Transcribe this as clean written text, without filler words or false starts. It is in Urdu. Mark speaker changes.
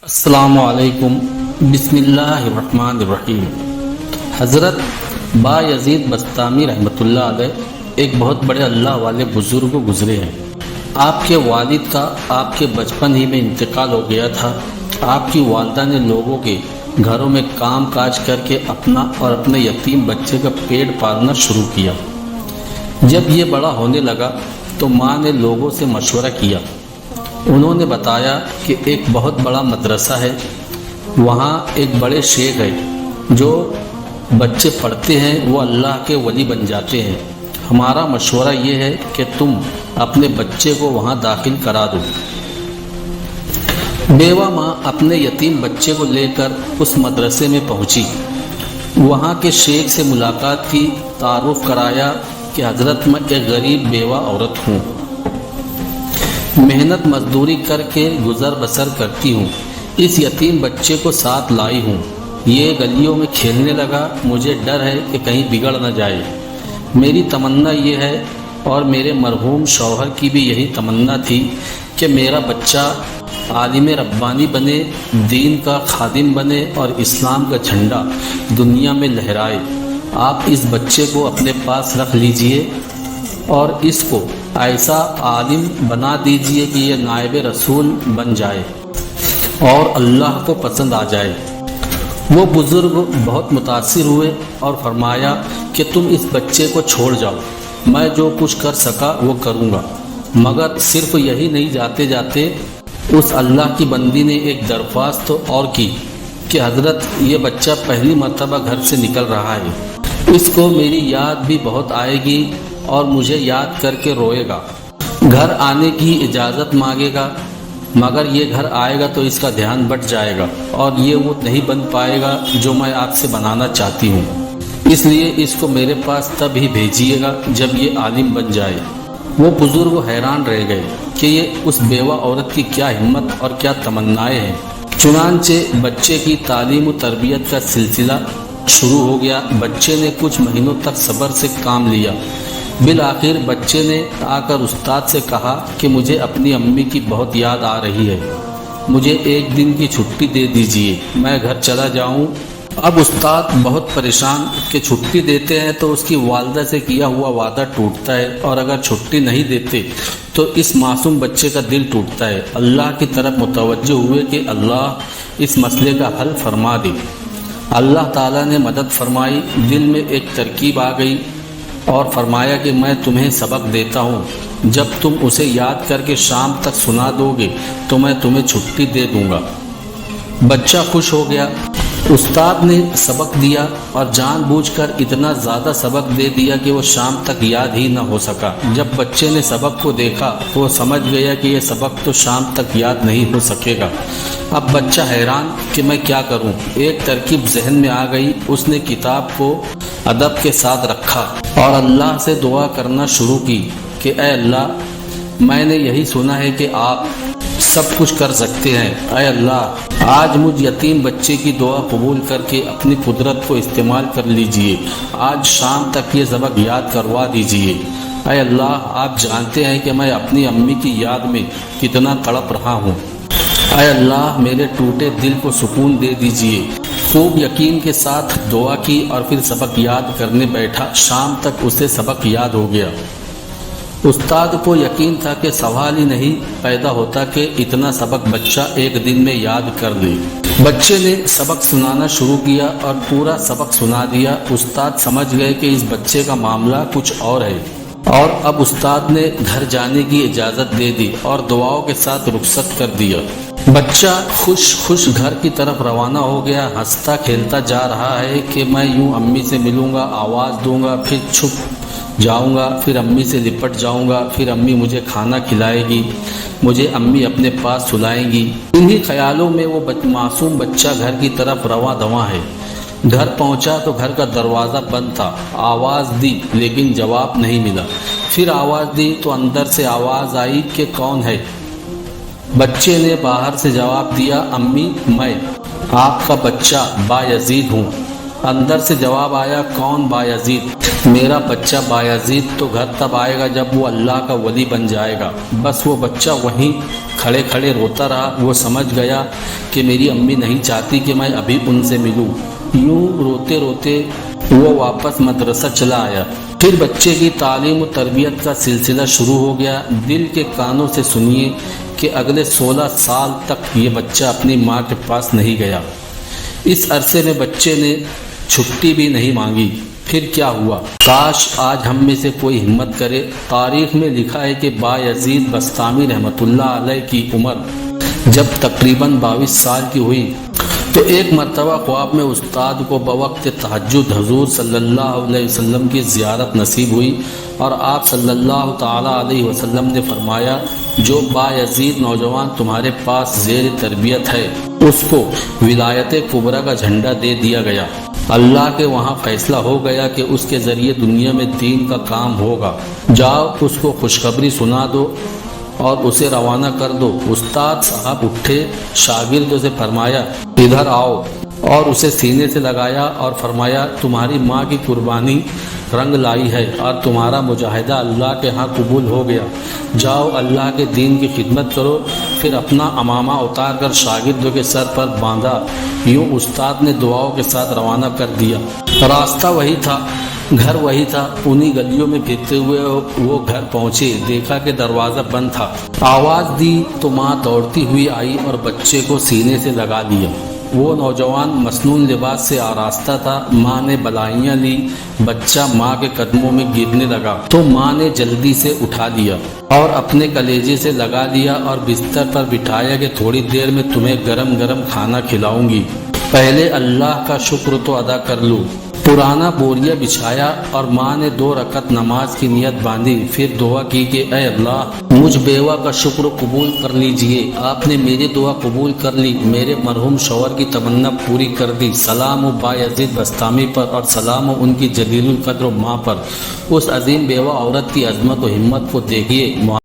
Speaker 1: السلام علیکم۔ بسم اللہ الرحمن الرحیم۔ حضرت با یزید بستامی رحمۃ اللہ علیہ ایک بہت بڑے اللہ والے بزرگ گزرے ہیں۔ آپ کے والد کا آپ کے بچپن ہی میں انتقال ہو گیا تھا۔ آپ کی والدہ نے لوگوں کے گھروں میں کام کاج کر کے اپنا اور اپنے یتیم بچے کا پیٹ پالنا شروع کیا۔ جب یہ بڑا ہونے لگا تو ماں نے لوگوں سے مشورہ کیا۔ انہوں نے بتایا کہ ایک بہت بڑا مدرسہ ہے، وہاں ایک بڑے شیخ ہے، جو بچے پڑھتے ہیں وہ اللہ کے ولی بن جاتے ہیں۔ ہمارا مشورہ یہ ہے کہ تم اپنے بچے کو وہاں داخل کرا دو۔ بیوہ ماں اپنے یتیم بچے کو لے کر اس مدرسے میں پہنچی۔ وہاں کے شیخ سے ملاقات کی، تعارف کرایا کہ حضرت میں ایک غریب بیوہ عورت ہوں، محنت مزدوری کر کے گزر بسر کرتی ہوں، اس یتیم بچے کو ساتھ لائی ہوں، یہ گلیوں میں کھیلنے لگا، مجھے ڈر ہے کہ کہیں بگڑ نہ جائے۔ میری تمنا یہ ہے اور میرے مرحوم شوہر کی بھی یہی تمنا تھی کہ میرا بچہ عالم ربانی بنے، دین کا خادم بنے اور اسلام کا جھنڈا دنیا میں لہرائے۔ آپ اس بچے کو اپنے پاس رکھ لیجئے اور اس کو ایسا عالم بنا دیجئے کہ یہ نائب رسول بن جائے اور اللہ کو پسند آ جائے۔ وہ بزرگ بہت متاثر ہوئے اور فرمایا کہ تم اس بچے کو چھوڑ جاؤ، میں جو کچھ کر سکا وہ کروں گا۔ مگر صرف یہی نہیں، جاتے جاتے اس اللہ کی بندی نے ایک درخواست اور کی کہ حضرت یہ بچہ پہلی مرتبہ گھر سے نکل رہا ہے، اس کو میری یاد بھی بہت آئے گی اور مجھے یاد کر کے روئے گا، گھر آنے کی اجازت مانگے گا، مگر یہ گھر آئے گا تو اس کا دھیان بٹ جائے گا اور یہ وہ نہیں بن پائے گا جو میں آپ سے بنانا چاہتی ہوں، اس لیے اس کو میرے پاس تب ہی بھیجیے گا جب یہ عالم بن جائے۔ وہ بزرگ حیران رہ گئے کہ یہ اس بیوہ عورت کی کیا ہمت اور کیا تمنائیں ہیں۔ چنانچہ بچے کی تعلیم و تربیت کا سلسلہ شروع ہو گیا۔ بچے نے کچھ مہینوں تک صبر سے کام لیا۔ بالآخر بچے نے آ کر استاد سے کہا کہ مجھے اپنی امی کی بہت یاد آ رہی ہے، مجھے ایک دن کی چھٹی دے دیجیے، میں گھر چلا جاؤں۔ اب استاد بہت پریشان کہ چھٹی دیتے ہیں تو اس کی والدہ سے کیا ہوا وعدہ ٹوٹتا ہے، اور اگر چھٹی نہیں دیتے تو اس معصوم بچے کا دل ٹوٹتا ہے۔ اللہ کی طرف متوجہ ہوئے کہ اللہ اس مسئلے کا حل فرما دے۔ اللہ تعالیٰ نے مدد فرمائی، دل میں ایک ترکیب آ گئی اور فرمایا کہ میں تمہیں سبق دیتا ہوں، جب تم اسے یاد کر کے شام تک سنا دو گے تو میں تمہیں چھٹی دے دوں گا۔ بچہ خوش ہو گیا۔ استاد نے سبق دیا اور جان بوجھ کر اتنا زیادہ سبق دے دیا کہ وہ شام تک یاد ہی نہ ہو سکا۔ جب بچے نے سبق کو دیکھا تو وہ سمجھ گیا کہ یہ سبق تو شام تک یاد نہیں ہو سکے گا۔ اب بچہ حیران کہ میں کیا کروں۔ ایک ترکیب ذہن میں آ گئی، اس نے کتاب کو ادب کے ساتھ رکھا اور اللہ سے دعا کرنا شروع کی کہ اے اللہ، میں نے یہی سنا ہے کہ آپ سب کچھ کر سکتے ہیں، اے اللہ آج مجھ یتیم بچے کی دعا قبول کر کے اپنی قدرت کو استعمال کر لیجئے، آج شام تک یہ سبق یاد کروا دیجئے۔ اے اللہ آپ جانتے ہیں کہ میں اپنی امی کی یاد میں کتنا تڑپ رہا ہوں، اے اللہ میرے ٹوٹے دل کو سکون دے دیجئے۔ خوب یقین کے ساتھ دعا کی اور پھر سبق یاد کرنے بیٹھا۔ شام تک اسے سبق یاد ہو گیا۔ استاد کو یقین تھا کہ سوال ہی نہیں پیدا ہوتا کہ اتنا سبق بچہ ایک دن میں یاد کر لے۔ بچے نے سبق سنانا شروع کیا اور پورا سبق سنا دیا۔ استاد سمجھ گئے کہ اس بچے کا معاملہ کچھ اور ہے، اور اب استاد نے گھر جانے کی اجازت دے دی اور دعاؤں کے ساتھ رخصت کر دیا۔ بچہ خوش گھر کی طرف روانہ ہو گیا، ہنستا کھیلتا جا رہا ہے کہ میں یوں امی سے ملوں گا، آواز دوں گا، پھر چھپ جاؤں گا، پھر امی سے لپٹ جاؤں گا، پھر امی مجھے کھانا کھلائے گی، مجھے امی اپنے پاس سلائیں گی۔ انہی خیالوں میں وہ معصوم بچہ گھر کی طرف رواں دواں ہے۔ گھر پہنچا تو گھر کا دروازہ بند تھا۔ آواز دی لیکن جواب نہیں ملا۔ پھر آواز دی تو اندر سے آواز آئی کہ کون ہے؟ بچے نے باہر سے جواب دیا، امی میں آپ کا بچہ با یزید ہوں۔ اندر سے جواب آیا، کون بایزید؟ میرا بچہ بایزید تو گھر تب آئے گا جب وہ اللہ کا ولی بن جائے گا۔ بس وہ بچہ وہیں کھڑے کھڑے روتا رہا۔ وہ سمجھ گیا کہ میری امی نہیں چاہتی کہ میں ابھی ان سے ملوں۔ یوں روتے روتے وہ واپس مدرسہ چلا آیا۔ پھر بچے کی تعلیم و تربیت کا سلسلہ شروع ہو گیا۔ دل کے کانوں سے سنیے کہ اگلے 16 سال تک یہ بچہ اپنی ماں کے پاس نہیں گیا۔ اس عرصے میں بچے نے چھٹی بھی نہیں مانگی۔ پھر کیا ہوا؟ کاش آج ہم میں سے کوئی ہمت کرے۔ تاریخ میں لکھا ہے کہ بایزید بسطامی رحمۃ اللہ علیہ کی عمر جب تقریباً 22 سال کی ہوئی تو ایک مرتبہ خواب میں استاد کو بوقت تہجد حضور صلی اللہ علیہ وسلم کی زیارت نصیب ہوئی اور آپ صلی اللہ تعالیٰ علیہ وسلم نے فرمایا، جو بایزید نوجوان تمہارے پاس زیر تربیت ہے اس کو ولایت کبریٰ کا جھنڈا دے دیا گیا۔ اللہ کے وہاں فیصلہ ہو گیا کہ اس کے ذریعے دنیا میں دین کا کام ہوگا۔ جاؤ اس کو خوشخبری سنا دو اور اسے روانہ کر دو۔ استاد صاحب اٹھے، شاگردوں سے فرمایا، ادھر آؤ، اور اسے سینے سے لگایا اور فرمایا، تمہاری ماں کی قربانی رنگ لائی ہے اور تمہارا مجاہدہ اللہ کے ہاں قبول ہو گیا۔ جاؤ اللہ کے دین کی خدمت کرو۔ پھر اپنا عمامہ اتار کر شاگردوں کے سر پر باندھا۔ یوں استاد نے دعاؤں کے ساتھ روانہ کر دیا۔ راستہ وہی تھا، گھر وہی تھا۔ انہی گلیوں میں پھرتے ہوئے وہ گھر پہنچے، دیکھا کہ دروازہ بند تھا۔ آواز دی تو ماں دوڑتی ہوئی آئی اور بچے کو سینے سے لگا لیا۔ وہ نوجوان مسنون لباس سے آراستہ تھا۔ ماں نے بلائیاں لی، بچہ ماں کے قدموں میں گرنے لگا تو ماں نے جلدی سے اٹھا لیا اور اپنے کلیجے سے لگا لیا اور بستر پر بٹھایا کہ تھوڑی دیر میں تمہیں گرم گرم کھانا کھلاؤں گی، پہلے اللہ کا شکر تو ادا کر لو۔ پرانا بوریا بچھایا اور ماں نے 2 رکعت نماز کی نیت باندھی۔ پھر دعا کی کہ اے اللہ، مجھ بیوہ کا شکر قبول کر لیجئے۔ آپ نے میری دعا قبول کر لی، میرے مرحوم شوہر کی تمنا پوری کر دی۔ سلام و بایزید بسطامی پر اور سلام و ان کی جلیل القدر ماں پر۔ اس عظیم بیوہ عورت کی عظمت و ہمت کو دیکھیے۔